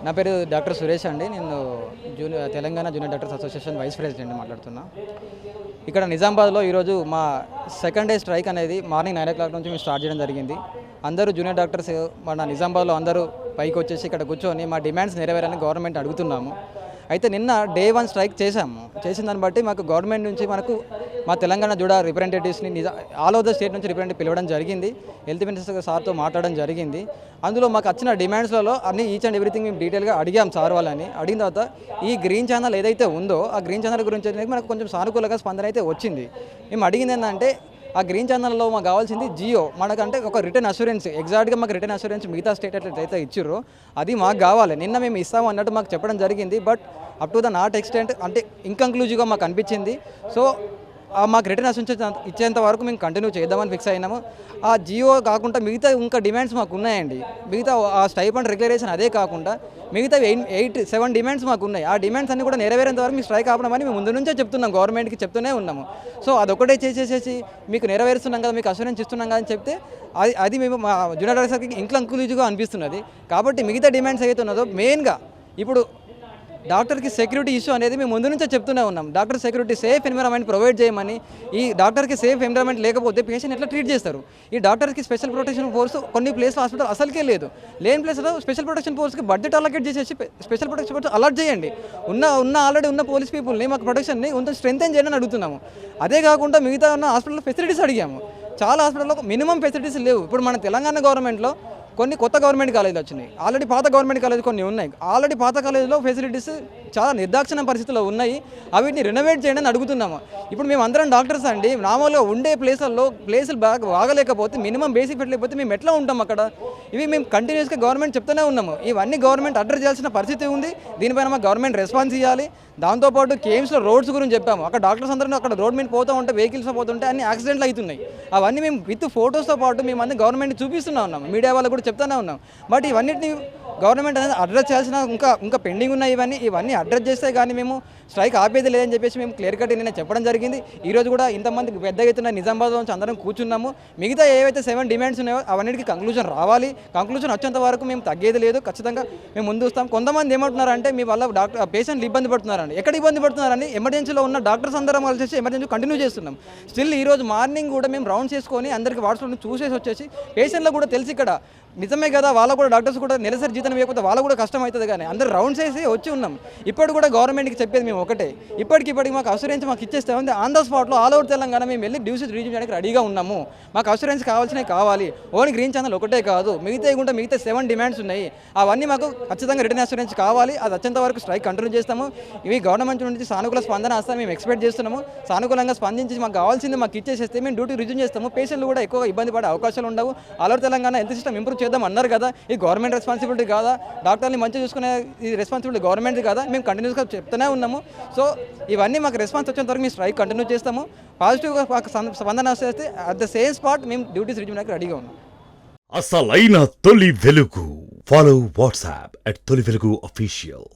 నా పేరు డాక్టర్ సురేష్ అండి. నేను Telangana junior doctors association vice president మాట్లాడుతున్నా. ఇక్కడ నిజామాబాద్లో ఈరోజు మా సెకండ్ డే స్ట్రైక్ అనేది మార్నింగ్ 9 o'clock నుంచి మేము స్టార్ట్ చేయడం జరిగింది. అందరూ జూనియర్ డాక్టర్స్ మన నిజామాబాద్లో అందరూ పైకి వచ్చేసి ఇక్కడ కూర్చొని మా డిమాండ్స్ నెరవేరాలని గవర్నమెంట్ అడుగుతున్నాము. అయితే నిన్న డే 1 స్ట్రైక్ చేశాము. చేసిన దాన్ని బట్టి మాకు గవర్నమెంట్ నుంచి మా తెలంగాణ జూడా రిప్రజెంటేటివ్స్ని ఆల్ ఓవర్ ద స్టేట్ నుంచి రిప్రజెంటేటివ్ పిలవడం జరిగింది. హెల్త్ మినిస్టర్ సార్తో మాట్లాడడం జరిగింది. అందులో మాకు వచ్చిన డిమాండ్స్లలో అన్ని ఈచ్ అండ్ ఎవ్రీథింగ్ మేము డీటెయిల్గా అడిగాం సార్ వాళ్ళని. అడిగిన తర్వాత ఈ గ్రీన్ ఛానల్ ఏదైతే ఉందో ఆ గ్రీన్ ఛానల్ గురించి అనేది మనకు కొంచెం సానుకూలంగా స్పందన అయితే వచ్చింది. మేము అడిగింది ఏంటంటే ఆ గ్రీన్ ఛానల్లో మాకు కావాల్సింది జియో, మనకంటే ఒక రిటర్న్ అష్యూరెన్స్, ఎగ్జాక్ట్గా మాకు రిటర్న్ అష్యూరెన్స్ మిగతా స్టేట్ అయితే ఇచ్చిర్రో అది మాకు కావాలి. నిన్న మేము ఇస్తాము అన్నట్టు మాకు చెప్పడం జరిగింది. But up to the not extent అంటే ఇన్కంక్లూజివ్గా మాకు అనిపించింది. సో మాకు రిటర్న్ అష్యూరెన్స్ ఇచ్చేంత వరకు మేము కంటిన్యూ చేద్దామని ఫిక్స్ అయినాము. ఆ జియో కాకుండా మిగతా ఇంకా డిమాండ్స్ మాకు ఉన్నాయండి. మిగతా ఆ స్టైపెండ్ రెగ్యులరేషన్ అదే కాకుండా మిగతా 7 డిమాండ్స్ మాకు ఉన్నాయి. ఆ డిమాండ్స్ అన్ని కూడా నెరవేరేంత వరకు మీ స్ట్రైక్ ఆపడమని మేము ముందు నుంచే చెప్తున్నాం, గవర్నమెంట్కి చెప్తూనే ఉన్నాము. సో అదొకటే చేసేసి మీకు నెరవేరుస్తున్నాం కదా, మీకు అష్యూరెన్స్ ఇస్తున్నాం కదా అని చెప్తే అది మేము మా జూనియర్ డాక్టర్స్కి ఇన్కంక్లూజివ్గా అనిపిస్తున్నది. కాబట్టి మిగతా డిమాండ్స్ ఏదైతే ఉన్నదో మెయిన్గా ఇప్పుడు డాక్టర్కి సెక్యూరిటీ ఇష్యూ అనేది మేము ముందు నుంచే చెప్తూనే ఉన్నాం. Doctor security safe environment provide చేయమని. ఈ డాక్టర్కి సేఫ్ ఎన్విరాన్మెంట్ లేకపోతే పేషెంట్ ఎట్లా ట్రీట్ చేస్తారు? ఈ డాక్టర్కి స్పెషల్ ప్రొటెక్షన్ ఫోర్స్ కొన్ని ప్లేస్లో హాస్పిటల్ అసలుకే లేదు. లేని ప్లేస్లో స్పెషల్ ప్రొటెక్షన్ ఫోర్స్కి బడ్జెట్ అలొకేట్ చేసేసి స్పెషల్ ప్రొటెక్షన్ ఫోర్స్ అలర్ట్ చేయండి. ఆల్రెడీ ఉన్న పోలీస్ పీపుల్ని మాకు ప్రొటెక్షన్ని కొంచెం స్ట్రెంథెన్ చేయని అడుగుతున్నాము. అదే కాకుండా మిగతా ఉన్న హాస్పిటల్లో ఫెసిలిటీస్ అడిగాము. చాలా హాస్పిటల్లో మినిమం ఫెసిలిటీస్ లేవు. ఇప్పుడు మన తెలంగాణ గవర్నమెంట్లో కొన్ని కొత్త గవర్నమెంట్ కాలేజీలు వచ్చినాయి. ఆల్రెడీ పాత గవర్నమెంట్ కాలేజ్ కొన్ని ఉన్నాయి. ఆల్రెడీ పాత కాలేజీలో ఫెసిలిటీస్ చాలా నిర్దాక్షిణ పరిస్థితుల్లో ఉన్నాయి. అవిటిని రెనోవేట్ చేయండి అని అడుగుతున్నాము. ఇప్పుడు మేము అందరం డాక్టర్స్ అండి. మామూలుగా ఉండే ప్లేసులు బాగలేకపోతే మినిమం బేసిక్ పెట్టలేకపోతే మేము ఎట్లా ఉంటాం అక్కడ? ఇవి మేము కంటిన్యూస్గా గవర్నమెంట్ చెప్తూనే ఉన్నాము. ఇవన్నీ గవర్నమెంట్ అడ్రస్ చేయాల్సిన పరిస్థితి ఉంది. దీనిపైన మా గవర్నమెంట్ రెస్పాన్స్ ఇవ్వాలి. దాంతోపాటు కేమ్స్లో రోడ్స్ గురించి చెప్పాము. అక్కడ డాక్టర్స్ అందరూ అక్కడ రోడ్ మీద పోతూ ఉంటే వెహికల్స్ పోతుంటే అన్ని యాక్సిడెంట్లు అవుతున్నాయి. అవన్నీ మేము విత్ ఫొటోస్తో పాటు మేము అన్ని గవర్నమెంట్ చూపిస్తూనే ఉన్నాం, మీడియా వాళ్ళకు కూడా చెప్తూనే ఉన్నాం. బట్ ఇవన్నిటిని గవర్నమెంట్ అనేది అడ్రస్ చేయాల్సిన ఇంకా పెండింగ్ ఉన్నాయి. ఇవన్నీ అడ్రస్ చేస్తే కానీ మేము స్ట్రైక్ ఆపేది లేదని చెప్పేసి మేము క్లియర్ కట్ నిన్న చెప్పడం జరిగింది. ఈరోజు కూడా ఇంతమంది పెద్ద ఎత్తున నిజామాబాద్ నుంచి అందరం కూర్చున్నాము. మిగతా ఏవైతే 7 డిమాండ్స్ ఉన్నాయో అవన్నిటికీ కంక్లూజన్ రావాలి. కంక్లూజన్ వచ్చేంత వరకు మేము తగ్గేది లేదు. ఖచ్చితంగా మేము ముందు వస్తాం. కొంతమంది ఏమంటున్నారంటే మీ వల్ల పేషెంట్లు ఇబ్బంది పడుతున్నారండి. ఎక్కడ ఇబ్బంది పడుతున్నారండి? ఎమర్జెన్సీలో ఉన్న డాక్టర్స్ అందరం కలిసి ఎమర్జెన్సీ కంటిన్యూ చేస్తున్నాం. స్టిల్ ఈరోజు మార్నింగ్ కూడా మేము రౌండ్ చేసుకొని అందరికి వాట్సాప్లో చూసేసి వచ్చేసి పేషెంట్లకు కూడా తెలిసి ఇక్కడ నిజమే కదా, వాళ్ళకు కూడా డాక్టర్స్ కూడా నెలసరి జీతం వేయకపోతే వాళ్ళకు కూడా కష్టం అవుతుంది. కానీ అందరు రౌండ్స్ వేసి వచ్చి ఉన్నాం. ఇప్పుడు కూడా గవర్నమెంట్కి చెప్పేది మేము ఒకటే, ఇప్పటికి మాకు అష్యూరెన్స్ మాకు ఇచ్చేస్తే ఉంది ఆన్ ద స్పాట్లో ఆల్ ఓవర్ తెలంగాణ మేము వెళ్ళి డ్యూటీస్ రిజ్యూమ్ చేయడానికి రెడీగా ఉన్నాము. మాకు అష్యూరెన్స్ కావాల్సినవి కావాలి. ఓన్లీ గ్రీన్ ఛానల్ ఒకటే కాదు, మిగతా 7 డిమాండ్స్ ఉన్నాయి. అవన్నీ మాకు ఖచ్చితంగా రిటర్న్ అష్యూరెన్స్ కావాలి. అది వచ్చేంత వరకు స్ట్రైక్ కంటిన్యూ చేస్తాము. ఇవి గవర్నమెంట్ నుంచి సానుకూల స్పందన వస్తాం మేము ఎక్స్పెక్ట్ చేస్తున్నాము. సానుకూలంగా స్పందించి మాకు కావాల్సింది మాకు ఇచ్చేసేస్తే మేము డ్యూటీ రిజ్యూమ్ చేస్తాము. పేషెంట్లు కూడా ఎక్కువగా ఇబ్బంది పడే అవకాశాలు ఉండవు. All over Telangana health system improve చేద్దాం అన్నారు కదా, ఇది గవర్నమెంట్ రెస్పాన్సిబిలిటీ కాదా? డాక్టర్ని మంచిగా చూసుకునే ఈ రెస్పాన్సిబిలిటీ గవర్నమెంట్ కాదా? మేము కంటిన్యూస్గా చెప్తూనే ఉన్నాము. సో ఇవన్నీ మాకు రెస్పాన్స్ వచ్చేంత వరకు మేము స్ట్రైక్ కంటిన్యూ చేస్తాము. పాజిటివ్గా మాకు స్పందన వస్తే అట్ ద సేమ్ స్పాట్ మేము డ్యూటీస్ రిజ్యూమ్ చేయడానికి రెడీగా ఉన్నాం. అసలైన తొలి వెలుగు. ఫాలో వాట్సాప్ @తొలి వెలుగు అఫీషియల్.